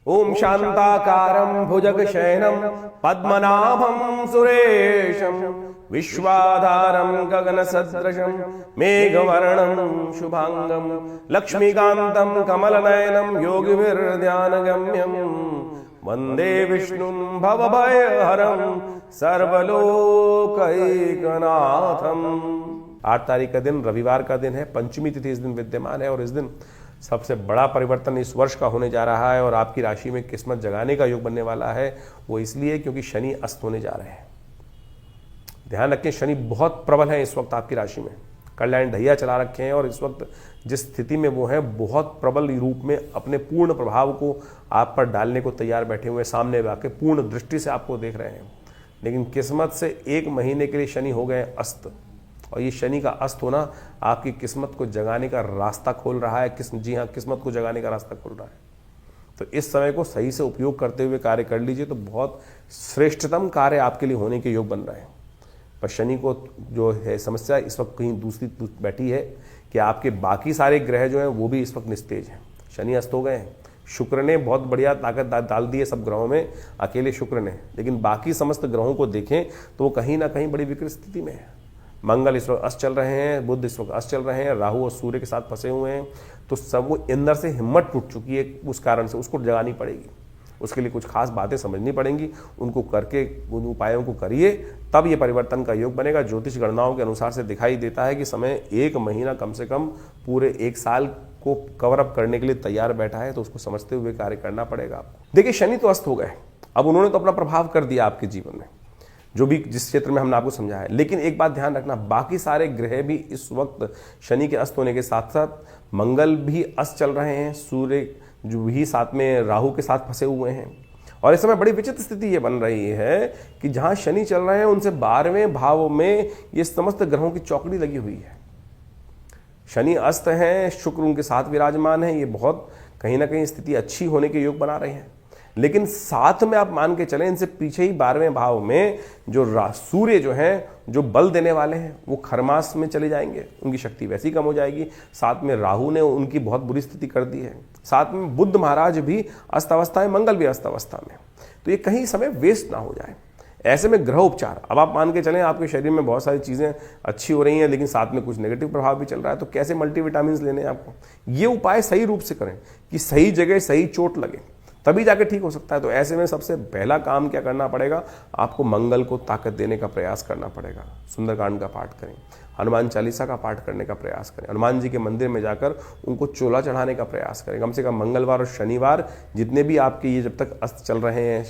ओम शांताकारं भुजगशयनं पद्मनाभं सुरेशं विश्वाधारं गगनसदृशं मेघवर्णं शुभांगं लक्ष्मीकान्तं कमलनयनं योगिभिर्ध्यानगम्यं वंदे विष्णुं भवभयहरं सर्वलोकैकनाथम। 8 तारीख का दिन रविवार का दिन है, पंचमी तिथि इस दिन विद्यमान है और इस दिन सबसे बड़ा परिवर्तन इस वर्ष का होने जा रहा है और आपकी राशि में किस्मत जगाने का योग बनने वाला है। वो इसलिए क्योंकि शनि अस्त होने जा रहे हैं। ध्यान रखें, शनि बहुत प्रबल है इस वक्त आपकी राशि में। कल्याण ढैया चला रखे हैं और इस वक्त जिस स्थिति में वो है बहुत प्रबल रूप में अपने पूर्ण प्रभाव को आप पर डालने को तैयार बैठे हुए, सामने आके पूर्ण दृष्टि से आपको देख रहे हैं। लेकिन किस्मत से 1 महीने के लिए शनि हो गए अस्त, और ये शनि का अस्त होना आपकी किस्मत को जगाने का रास्ता खोल रहा है। जी हाँ, किस्मत को जगाने का रास्ता खोल रहा है। तो इस समय को सही से उपयोग करते हुए कार्य कर लीजिए तो बहुत श्रेष्ठतम कार्य आपके लिए होने के योग बन रहे हैं। पर शनि को जो है समस्या इस वक्त कहीं दूसरी बैठी है कि आपके बाकी सारे ग्रह जो हैं वो भी इस वक्त निस्तेज हैं। शनि अस्त हो गए हैं। शुक्र ने बहुत बढ़िया ताकत डाल दी है सब ग्रहों में, अकेले शुक्र ने, लेकिन बाकी समस्त ग्रहों को देखें तो वो कहीं ना कहीं बड़ी विकृत स्थिति में है। मंगल इस वक्त अस्त चल रहे हैं, बुध इस वक्त अस्त चल रहे हैं, राहु और सूर्य के साथ फंसे हुए हैं। तो सब वो अंदर से हिम्मत टूट चुकी है, उस कारण से उसको जगानी पड़ेगी। उसके लिए कुछ खास बातें समझनी पड़ेंगी, उनको करके उन उपायों को करिए, तब ये परिवर्तन का योग बनेगा। ज्योतिष गणनाओं के अनुसार से दिखाई देता है कि समय 1 महीना कम से कम पूरे 1 साल को कवर अप करने के लिए तैयार बैठा है। तो उसको समझते हुए कार्य करना पड़ेगा आपको। देखिए, शनि तो अस्त हो गए, अब उन्होंने तो अपना प्रभाव कर दिया आपके जीवन में, जो भी जिस क्षेत्र में हमने आपको समझाया है। लेकिन एक बात ध्यान रखना, बाकी सारे ग्रह भी इस वक्त शनि के अस्त होने के साथ साथ मंगल भी अस्त चल रहे हैं, सूर्य जो भी साथ में राहु के साथ फंसे हुए हैं। और इस समय बड़ी विचित्र स्थिति ये बन रही है कि जहां शनि चल रहे हैं उनसे 12वें भाव में ये समस्त ग्रहों की चौकड़ी लगी हुई है। शनि अस्त हैं, शुक्र उनके साथ विराजमान है। ये बहुत कहीं ना कहीं स्थिति अच्छी होने के योग बना रहे हैं। लेकिन साथ में आप मान के चलें, इनसे पीछे ही 12वें भाव में जो सूर्य जो हैं, जो बल देने वाले हैं, वो खरमास में चले जाएंगे, उनकी शक्ति वैसी कम हो जाएगी। साथ में राहु ने उनकी बहुत बुरी स्थिति कर दी है। साथ में बुध महाराज भी अस्त अवस्था है, मंगल भी अस्त अवस्था में। तो ये कहीं समय वेस्ट ना हो जाए। ऐसे में ग्रह उपचार, अब आप मान के चलें आपके शरीर में बहुत सारी चीज़ें अच्छी हो रही हैं लेकिन साथ में कुछ नेगेटिव प्रभाव भी चल रहा है, तो कैसे मल्टीविटामिन लेने हैं आपको। ये उपाय सही रूप से करें कि सही जगह सही चोट लगे, तभी जाके ठीक हो सकता है। तो ऐसे में सबसे पहला काम क्या करना पड़ेगा, आपको मंगल को ताकत देने का प्रयास करना पड़ेगा। सुंदरकांड का पाठ करें, हनुमान चालीसा का पाठ करने का प्रयास करें, हनुमान जी के मंदिर में जाकर उनको चोला चढ़ाने का प्रयास करें। कम से कम मंगलवार और शनिवार जितने भी आपके ये जब तक अस्त चल रहे हैं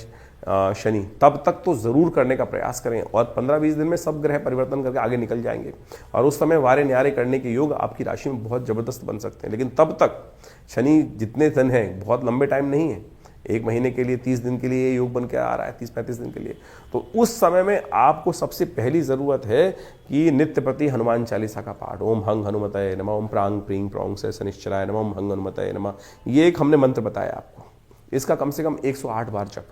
शनि, तब तक तो जरूर करने का प्रयास करें। और 15-20 दिन में सब ग्रह परिवर्तन करके आगे निकल जाएंगे और उस समय वारे न्यारे करने के योग आपकी राशि में बहुत जबरदस्त बन सकते हैं। लेकिन तब तक शनि जितने दिन है, बहुत लंबे टाइम नहीं है, 1 महीने के लिए 30 दिन के लिए योग बन के आ रहा है, 30-35 दिन के लिए। तो उस समय में आपको सबसे पहली जरूरत है कि नित्य प्रति हनुमान चालीसा का पाठ, ओम हंग हनुमतये नमः, ओम प्रांग प्रींग प्रौंग से शनिश्चराय नमः, ओम हंग हनुमतये नमः। ये एक हमने मंत्र बताया आपको, इसका कम से कम 108 बार जप।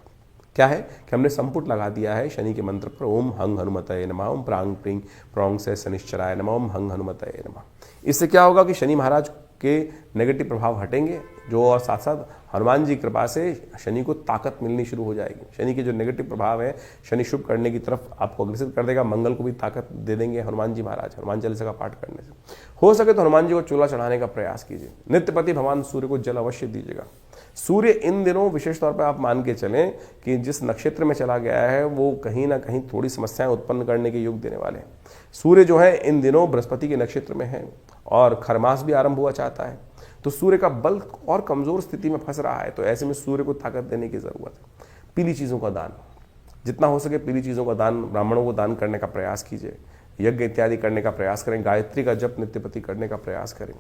क्या है कि हमने संपुट लगा दिया है शनि के मंत्र पर, ओम हंग हनुमतये नमः, ओम प्रांग प्रींग प्रौंग से शनिश्चराय नमः, ओम हंग हनुमतये नमः। इससे क्या होगा कि शनि महाराज के नेगेटिव प्रभाव हटेंगे, जो और साथ साथ हनुमान जी कृपा से शनि को ताकत मिलनी शुरू हो जाएगी। शनि के जो नेगेटिव प्रभाव है, शनि शुभ करने की तरफ आपको अग्रसित कर देगा। मंगल को भी ताकत दे देंगे हनुमान जी महाराज, हनुमान चालीसा का पाठ करने से। हो सके तो हनुमान जी को चूल्हा चढ़ाने का प्रयास कीजिए। नित्यपति भगवान सूर्य को जल अवश्य दीजिएगा। सूर्य इन दिनों विशेष तौर पर आप मान के चलें कि जिस नक्षत्र में चला गया है वो कहीं ना कहीं थोड़ी समस्याएं उत्पन्न करने के योग देने वाले हैं। सूर्य जो है इन दिनों बृहस्पति के नक्षत्र में है और खरमास भी आरंभ हुआ चाहता है, तो सूर्य का बल और कमजोर स्थिति में फंस रहा है। तो ऐसे में सूर्य को ताकत देने की जरूरत है। पीली चीजों का दान, जितना हो सके पीली चीजों का दान, ब्राह्मणों को दान करने का प्रयास कीजिए। यज्ञ इत्यादि करने का प्रयास करें, गायत्री का जप नित्यपति करने का प्रयास करें।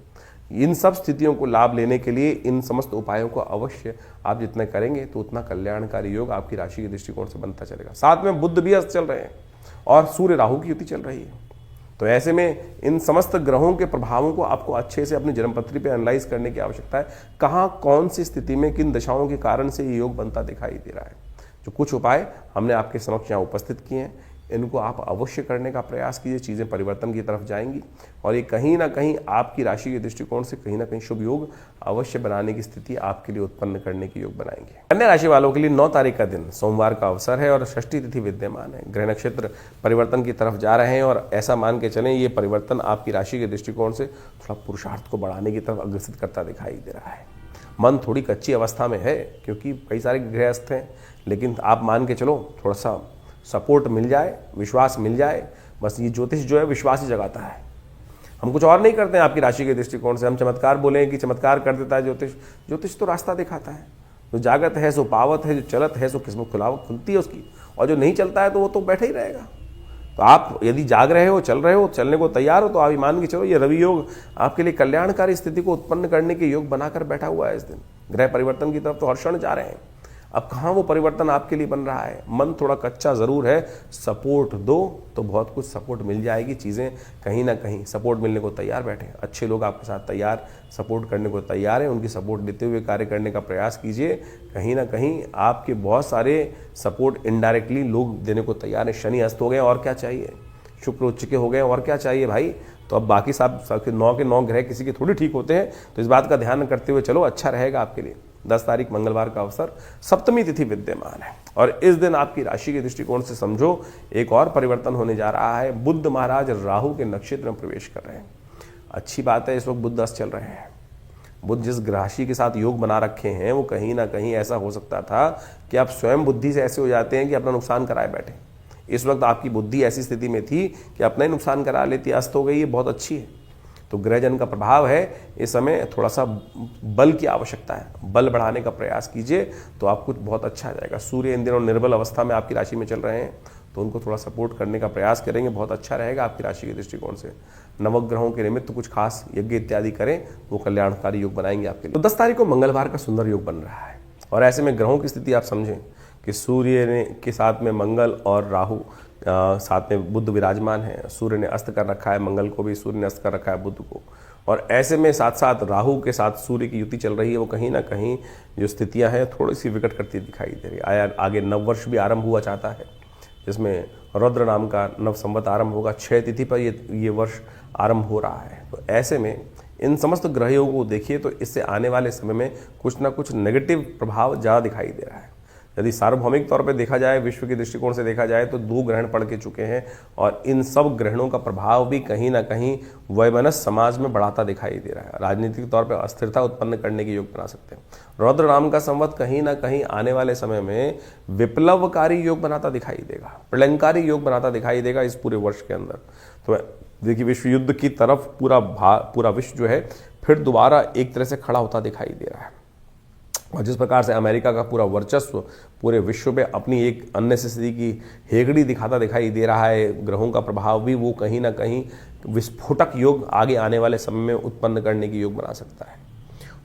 इन सब स्थितियों को लाभ लेने के लिए इन समस्त उपायों को अवश्य आप जितने करेंगे तो उतना कल्याणकारी योग आपकी राशि के दृष्टिकोण से बनता चलेगा। साथ में बुध भी अस्त चल रहे हैं और सूर्य राहु की युति चल रही है। तो ऐसे में इन समस्त ग्रहों के प्रभावों को आपको अच्छे से अपनी जन्मपत्री पे एनालाइज करने की आवश्यकता है। कहाँ कौन सी स्थिति में किन दशाओं के कारण से ये योग बनता दिखाई दे रहा है। जो कुछ उपाय हमने आपके समक्ष यहाँ उपस्थित किए हैं, इनको आप अवश्य करने का प्रयास कीजिए, चीज़ें परिवर्तन की तरफ जाएंगी और ये कहीं ना कहीं आपकी राशि के दृष्टिकोण से कहीं ना कहीं शुभ योग अवश्य बनाने की स्थिति आपके लिए उत्पन्न करने के योग बनाएंगे। कन्या राशि वालों के लिए 9 तारीख का दिन सोमवार का अवसर है और षष्ठी तिथि विद्यमान है। ग्रह नक्षत्र परिवर्तन की तरफ जा रहे हैं और ऐसा मान के चलें ये परिवर्तन आपकी राशि के दृष्टिकोण से थोड़ा पुरुषार्थ को बढ़ाने की तरफ अग्रसित करता दिखाई दे रहा है। मन थोड़ी कच्ची अवस्था में है क्योंकि कई सारे गृहस्थ हैं, लेकिन आप मान के चलो थोड़ा सा सपोर्ट मिल जाए, विश्वास मिल जाए। बस ये ज्योतिष जो है विश्वास ही जगाता है, हम कुछ और नहीं करते हैं आपकी राशि के दृष्टिकोण से। हम चमत्कार बोलें कि चमत्कार कर देता है ज्योतिष, ज्योतिष तो रास्ता दिखाता है। जो जागत है सो पावत है, जो चलत है सो किस्मत खुलती है उसकी, और जो नहीं चलता है तो वो तो बैठे ही रहेगा। तो आप यदि जाग रहे हो, चल रहे हो, चलने को तैयार हो, तो आप मान के चलो ये रवि योग आपके लिए कल्याणकारी स्थिति को उत्पन्न करने के योग बनाकर बैठा हुआ है। इस दिन ग्रह परिवर्तन की तरफ तो हर क्षण जा रहे हैं। अब कहाँ वो परिवर्तन आपके लिए बन रहा है? मन थोड़ा कच्चा ज़रूर है, सपोर्ट दो तो बहुत कुछ सपोर्ट मिल जाएगी। चीज़ें कहीं ना कहीं सपोर्ट मिलने को तैयार बैठे, अच्छे लोग आपके साथ तैयार सपोर्ट करने को तैयार हैं। उनकी सपोर्ट देते हुए कार्य करने का प्रयास कीजिए। कहीं ना कहीं आपके बहुत सारे सपोर्ट इनडायरेक्टली लोग देने को तैयार हैं। शनि अस्त हो गए और क्या चाहिए, शुक्र उच्च के हो गए और क्या चाहिए भाई। तो अब बाकी सब 9 के 9 ग्रह किसी के थोड़ी ठीक होते हैं, तो इस बात का ध्यान करते हुए चलो, अच्छा रहेगा आपके लिए। 10 तारीख मंगलवार का अवसर, सप्तमी तिथि विद्यमान है और इस दिन आपकी राशि के दृष्टिकोण से समझो एक और परिवर्तन होने जा रहा है। बुध महाराज राहु के नक्षत्र में प्रवेश कर रहे हैं। अच्छी बात है, इस वक्त बुध 10 चल रहे हैं। बुध जिस राशि के साथ योग बना रखे हैं वो कहीं ना कहीं ऐसा हो सकता था कि आप स्वयं बुद्धि से ऐसे हो जाते हैं कि अपना नुकसान कराए बैठे। इस वक्त आपकी बुद्धि ऐसी स्थिति में थी कि अपना ही नुकसान करा लेती, अस्त हो गई, ये बहुत अच्छी है। तो ग्रहजन का प्रभाव है, इस समय थोड़ा सा बल की आवश्यकता है, बल बढ़ाने का प्रयास कीजिए तो आप कुछ बहुत अच्छा आ जाएगा। सूर्य इन दिनों निर्बल अवस्था में आपकी राशि में चल रहे हैं, तो उनको थोड़ा सपोर्ट करने का प्रयास करेंगे, बहुत अच्छा रहेगा आपकी राशि के दृष्टिकोण से। नवग्रहों के निमित्त कुछ खास यज्ञ इत्यादि करें, वो कल्याणकारी योग बनाएंगे आपके लिए। तो 10 तारीख को मंगलवार का सुंदर योग बन रहा है और ऐसे में ग्रहों की स्थिति आप समझें कि सूर्य के साथ में मंगल और राहु, साथ में बुध विराजमान है। सूर्य ने अस्त कर रखा है, मंगल को भी सूर्य ने अस्त कर रखा है, बुध को। और ऐसे में साथ साथ राहु के साथ सूर्य की युति चल रही है। वो कहीं ना कहीं जो स्थितियां हैं थोड़ी सी विकट करती दिखाई दे रही है। आगे नववर्ष भी आरंभ हुआ चाहता है, जिसमें रुद्र नाम का नव संवत आरंभ होगा। 6 तिथि पर ये वर्ष आरंभ हो रहा है। तो ऐसे में इन समस्त ग्रहों को देखिए तो इससे आने वाले समय में कुछ ना कुछ नेगेटिव प्रभाव ज़्यादा दिखाई दे रहा है। यदि सार्वभौमिक तौर पर देखा जाए, विश्व के दृष्टिकोण से देखा जाए तो 2 ग्रहण पड़ के चुके हैं और इन सब ग्रहणों का प्रभाव भी कहीं ना कहीं वैमनस्य समाज में बढ़ाता दिखाई दे रहा है। राजनीतिक तौर पर अस्थिरता उत्पन्न करने के योग बना सकते हैं। रुद्र नाम का संवत कहीं ना कहीं आने वाले समय में विप्लवकारी योग बनाता दिखाई देगा, प्रलयंकारी योग बनाता दिखाई देगा इस पूरे वर्ष के अंदर। तो देखिए विश्व युद्ध की तरफ पूरा विश्व जो है फिर दोबारा एक तरह से खड़ा होता दिखाई दे रहा है। और जिस प्रकार से अमेरिका का पूरा वर्चस्व पूरे विश्व में अपनी एक अननेसेसरी की हेगड़ी दिखाता दिखाई दे रहा है, ग्रहों का प्रभाव भी वो कहीं ना कहीं विस्फोटक योग आगे आने वाले समय में उत्पन्न करने की योग बना सकता है।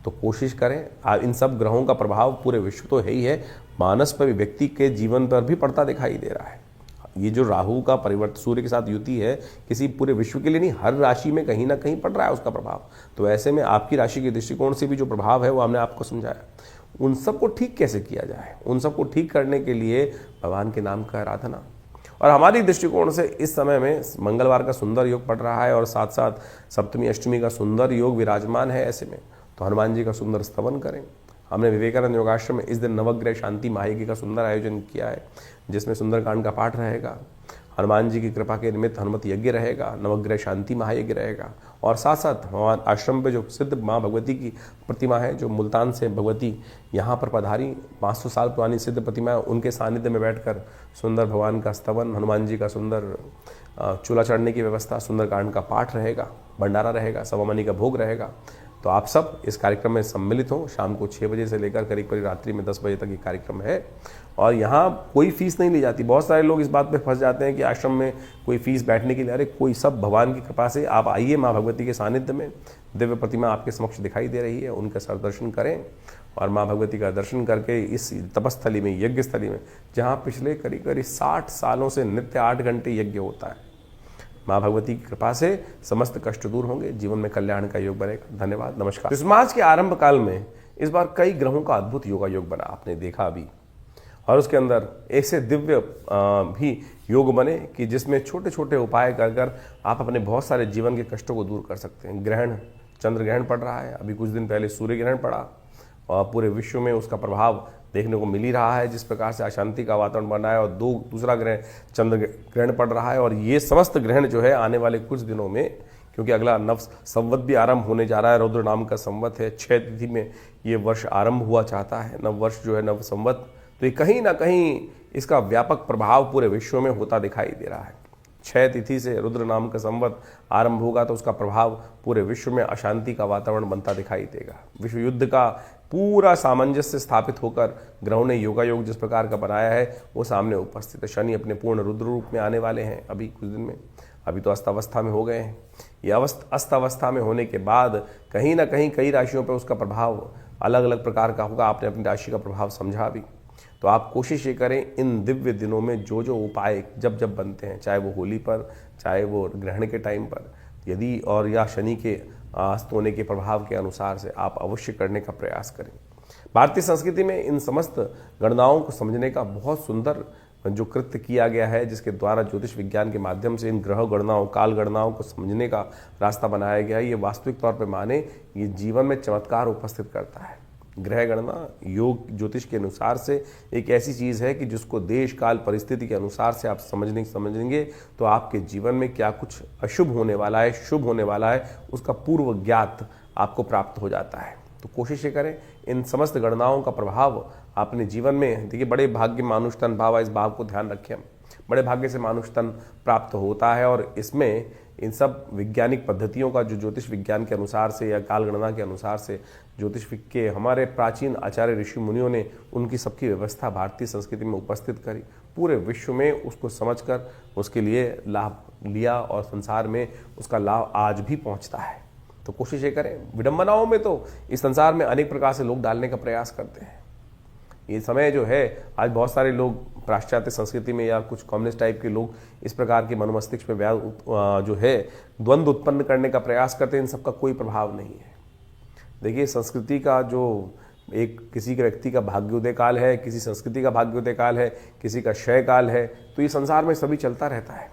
तो कोशिश करें, इन सब ग्रहों का प्रभाव पूरे विश्व तो है ही है, मानस पर भी, व्यक्ति के जीवन पर भी पड़ता दिखाई दे रहा है। ये जो राहु का परिवर्तन सूर्य के साथ युति है, किसी पूरे विश्व के लिए नहीं, हर राशि में कहीं ना कहीं पड़ रहा है उसका प्रभाव। तो ऐसे में आपकी राशि के दृष्टिकोण से भी जो प्रभाव है वो हमने आपको समझाया। उन सबको ठीक कैसे किया जाए, उन सबको ठीक करने के लिए भगवान के नाम का आराधना। और हमारी दृष्टिकोण से इस समय में मंगलवार का सुंदर योग पड़ रहा है और साथ साथ सप्तमी अष्टमी का सुंदर योग विराजमान है। ऐसे में तो हनुमान जी का सुंदर स्तवन करें। हमने विवेकानंद योगाश्रम में इस दिन नवग्रह शांति महायज्ञ का सुंदर आयोजन किया है, जिसमें सुंदरकांड का पाठ रहेगा, हनुमान जी की कृपा के निमित्त हनुमत यज्ञ रहेगा, नवग्रह शांति महायज्ञ रहेगा और साथ साथ हमारे आश्रम पे जो सिद्ध माँ भगवती की प्रतिमा है, जो मुल्तान से भगवती यहाँ पर पधारी, 500 साल पुरानी सिद्ध प्रतिमा है, उनके सानिध्य में बैठकर सुंदर भगवान का स्तवन, हनुमान जी का सुंदर चूल्हा चढ़ने की व्यवस्था, सुंदरकांड का पाठ रहेगा, भंडारा रहेगा, सवामनी का भोग रहेगा। तो आप सब इस कार्यक्रम में सम्मिलित हों। शाम को 6 बजे से लेकर करीब रात्रि में 10 बजे तक ये कार्यक्रम है और यहाँ कोई फीस नहीं ली जाती। बहुत सारे लोग इस बात पे फंस जाते हैं कि आश्रम में कोई फीस बैठने के लिए, अरे कोई, सब भगवान की कृपा से आप आइए, माँ भगवती के सानिध्य में दिव्य प्रतिमा आपके समक्ष दिखाई दे रही है, उनका सर दर्शन करें और माँ भगवती का दर्शन करके इस तपस्थली में, यज्ञ स्थली में, जहाँ पिछले करीब 60 सालों से नित्य 8 घंटे यज्ञ होता है, माँ भगवती की कृपा से समस्त कष्ट दूर होंगे, जीवन में कल्याण का योग बनेगा। धन्यवाद, नमस्कार। इस मास के आरंभ काल में इस बार कई ग्रहों का अद्भुत योगा योग बना, आपने देखा अभी। और उसके अंदर ऐसे दिव्य भी योग बने कि जिसमें छोटे छोटे उपाय कर कर आप अपने बहुत सारे जीवन के कष्टों को दूर कर सकते हैं। ग्रहण, चंद्र ग्रहण पड़ रहा है, अभी कुछ दिन पहले सूर्य ग्रहण पड़ा और पूरे विश्व में उसका प्रभाव देखने को मिल ही रहा है। जिस प्रकार से अशांति का वातावरण बना है और दूसरा ग्रहण चंद्र ग्रहण पड़ रहा है, और ये समस्त ग्रहण जो है आने वाले कुछ दिनों में, क्योंकि अगला नव संवत भी आरंभ होने जा रहा है, रुद्र नाम का संवत है, 6 तिथि में ये वर्ष आरंभ हुआ चाहता है, नव वर्ष जो है नव संवत, तो ये कहीं ना कहीं इसका व्यापक प्रभाव पूरे विश्व में होता दिखाई दे रहा है। 6 तिथि से रुद्र नाम का संवत आरंभ होगा तो उसका प्रभाव पूरे विश्व में अशांति का वातावरण बनता दिखाई देगा। विश्व युद्ध का पूरा सामंजस्य स्थापित होकर ग्रहों ने योगायोग जिस प्रकार का बनाया है वो सामने उपस्थित है। शनि अपने पूर्ण रुद्र रूप में आने वाले हैं अभी कुछ दिन में, अभी तो अस्थावस्था में हो गए हैं। ये अस्थावस्था में होने के बाद कहीं ना कहीं कई राशियों पर उसका प्रभाव अलग अलग प्रकार का होगा। आपने अपनी राशि का प्रभाव समझा भी, तो आप कोशिश ये करें इन दिव्य दिनों में जो जो उपाय जब जब बनते हैं, चाहे वो होली पर, चाहे वो ग्रहण के टाइम पर, यदि और या शनि के अस्त होने के प्रभाव के अनुसार से आप अवश्य करने का प्रयास करें। भारतीय संस्कृति में इन समस्त गणनाओं को समझने का बहुत सुंदर जो कृत्य किया गया है, जिसके द्वारा ज्योतिष विज्ञान के माध्यम से इन ग्रह गणनाओं, काल गणनाओं को समझने का रास्ता बनाया गया है। ये वास्तविक तौर पर माने ये जीवन में चमत्कार उपस्थित करता है। ग्रह गणना योग ज्योतिष के अनुसार से एक ऐसी चीज़ है कि जिसको देश काल परिस्थिति के अनुसार से आप समझेंगे तो आपके जीवन में क्या कुछ अशुभ होने वाला है, शुभ होने वाला है, उसका पूर्व ज्ञात आपको प्राप्त हो जाता है। तो कोशिश ये करें इन समस्त गणनाओं का प्रभाव अपने जीवन में, देखिए बड़े भाग्य मानुष तन भाव, इस भाव को ध्यान रखें हम, बड़े भाग्य से मानुष तन प्राप्त होता है। और इसमें इन सब वैज्ञानिक पद्धतियों का जो ज्योतिष विज्ञान के अनुसार से या काल गणना के अनुसार से ज्योतिष के हमारे प्राचीन आचार्य ऋषि मुनियों ने उनकी सबकी व्यवस्था भारतीय संस्कृति में उपस्थित करी, पूरे विश्व में उसको समझकर उसके लिए लाभ लिया और संसार में उसका लाभ आज भी पहुंचता है। तो कोशिश ये करें। विडंबनाओं में तो इस संसार में अनेक प्रकार से लोग डालने का प्रयास करते हैं। ये समय जो है आज बहुत सारे लोग पाश्चात्य संस्कृति में या कुछ कम्युनिस्ट टाइप के लोग इस प्रकार के मनोमस्तिष्क में जो है द्वंद्व उत्पन्न करने का प्रयास करते हैं। इन सबका कोई प्रभाव नहीं है। देखिए संस्कृति का जो एक किसी के व्यक्ति का भाग्योदय काल है, किसी संस्कृति का भाग्योदय काल है, किसी का क्षय काल है, तो ये संसार में सभी चलता रहता है।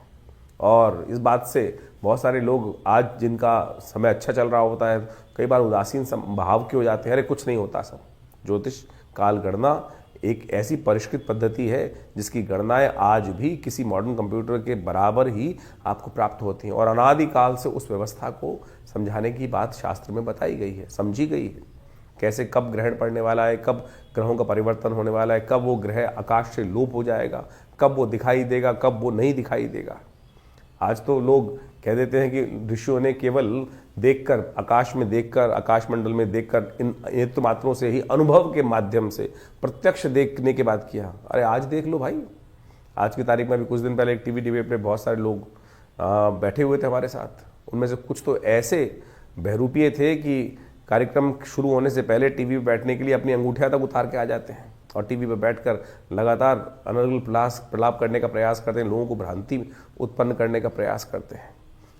और इस बात से बहुत सारे लोग आज जिनका समय अच्छा चल रहा होता है कई बार उदासीन भाव के हो जाते हैं, अरे कुछ नहीं होता सब। ज्योतिष काल गणना एक ऐसी परिष्कृत पद्धति है जिसकी गणनाएं आज भी किसी मॉडर्न कंप्यूटर के बराबर ही आपको प्राप्त होती हैं। और अनादिकाल से उस व्यवस्था को समझाने की बात शास्त्र में बताई गई है, समझी गई है। कैसे कब ग्रहण पड़ने वाला है, कब ग्रहों का परिवर्तन होने वाला है, कब वो ग्रह आकाश से लोप हो जाएगा, कब वो दिखाई देगा, कब वो नहीं दिखाई देगा। आज तो लोग कह देते हैं कि ऋषियों ने केवल देखकर, आकाश में देखकर, आकाश मंडल में देखकर, इन नेत्र मात्रों से ही अनुभव के माध्यम से प्रत्यक्ष देखने के बाद किया। अरे आज देख लो भाई, आज की तारीख में भी कुछ दिन पहले एक टीवी डिबेट पे बहुत सारे लोग बैठे हुए थे हमारे साथ। उनमें से कुछ तो ऐसे बहरूपिये थे कि कार्यक्रम शुरू होने से पहले टीवी पे बैठने के लिए अपनी अंगूठियां तक उतार के आ जाते हैं और टीवी पर बैठकर लगातार अनर्गल प्रलाप करने का प्रयास करते हैं, लोगों को भ्रांति उत्पन्न करने का प्रयास करते हैं।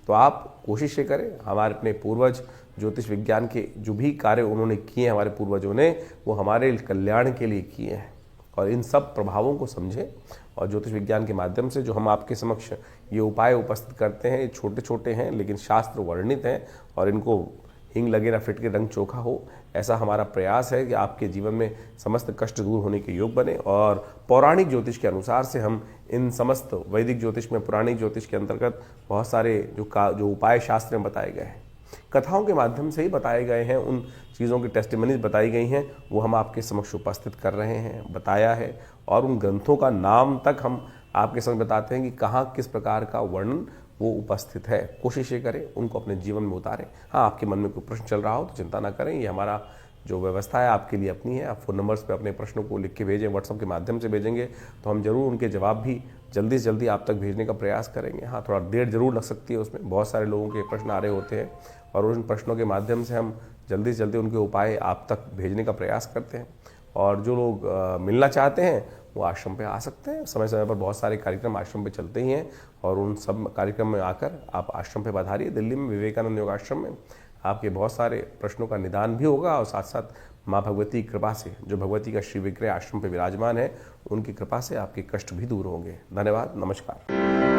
तो आप कोशिश ये करें, हमारे अपने पूर्वज ज्योतिष विज्ञान के जो भी कार्य उन्होंने किए हैं, हमारे पूर्वजों ने, वो हमारे कल्याण के लिए किए हैं। और इन सब प्रभावों को समझें और ज्योतिष विज्ञान के माध्यम से जो हम आपके समक्ष ये उपाय उपस्थित करते हैं, ये छोटे छोटे हैं लेकिन शास्त्र वर्णित हैं और इनको हिंग लगे ना फिट के रंग चोखा हो, ऐसा हमारा प्रयास है कि आपके जीवन में समस्त कष्ट दूर होने के योग बने। और पौराणिक ज्योतिष के अनुसार से हम इन समस्त वैदिक ज्योतिष में, पुराणिक ज्योतिष के अंतर्गत बहुत सारे जो उपाय शास्त्र में बताए गए हैं, कथाओं के माध्यम से ही बताए गए हैं, उन चीज़ों की टेस्टिमनीज बताई गई हैं, वो हम आपके समक्ष उपस्थित कर रहे हैं, बताया है। और उन ग्रंथों का नाम तक हम आपके समझ बताते हैं कि कहाँ किस प्रकार का वर्णन वो उपस्थित है। कोशिश ये करें उनको अपने जीवन में उतारें। हाँ, आपके मन में कोई प्रश्न चल रहा हो तो चिंता ना करें, ये हमारा जो व्यवस्था है आपके लिए अपनी है। आप फ़ोन नंबर्स पे अपने प्रश्नों को लिख के भेजें, व्हाट्सएप के माध्यम से भेजेंगे तो हम जरूर उनके जवाब भी जल्दी से जल्दी आप तक भेजने का प्रयास करेंगे। हाँ, थोड़ा देर जरूर लग सकती है उसमें, बहुत सारे लोगों के प्रश्न आ रहे होते हैं और उन प्रश्नों के माध्यम से हम जल्दी से जल्दी उनके उपाय आप तक भेजने का प्रयास करते हैं। और जो लोग मिलना चाहते हैं वो आश्रम पे आ सकते हैं। समय समय पर बहुत सारे कार्यक्रम आश्रम पे चलते ही हैं और उन सब कार्यक्रम में आकर आप आश्रम पे पधारिए। दिल्ली में विवेकानंद योग आश्रम में आपके बहुत सारे प्रश्नों का निदान भी होगा और साथ साथ माँ भगवती की कृपा से, जो भगवती का श्री विग्रह आश्रम पे विराजमान है, उनकी कृपा से आपके कष्ट भी दूर होंगे। धन्यवाद, नमस्कार।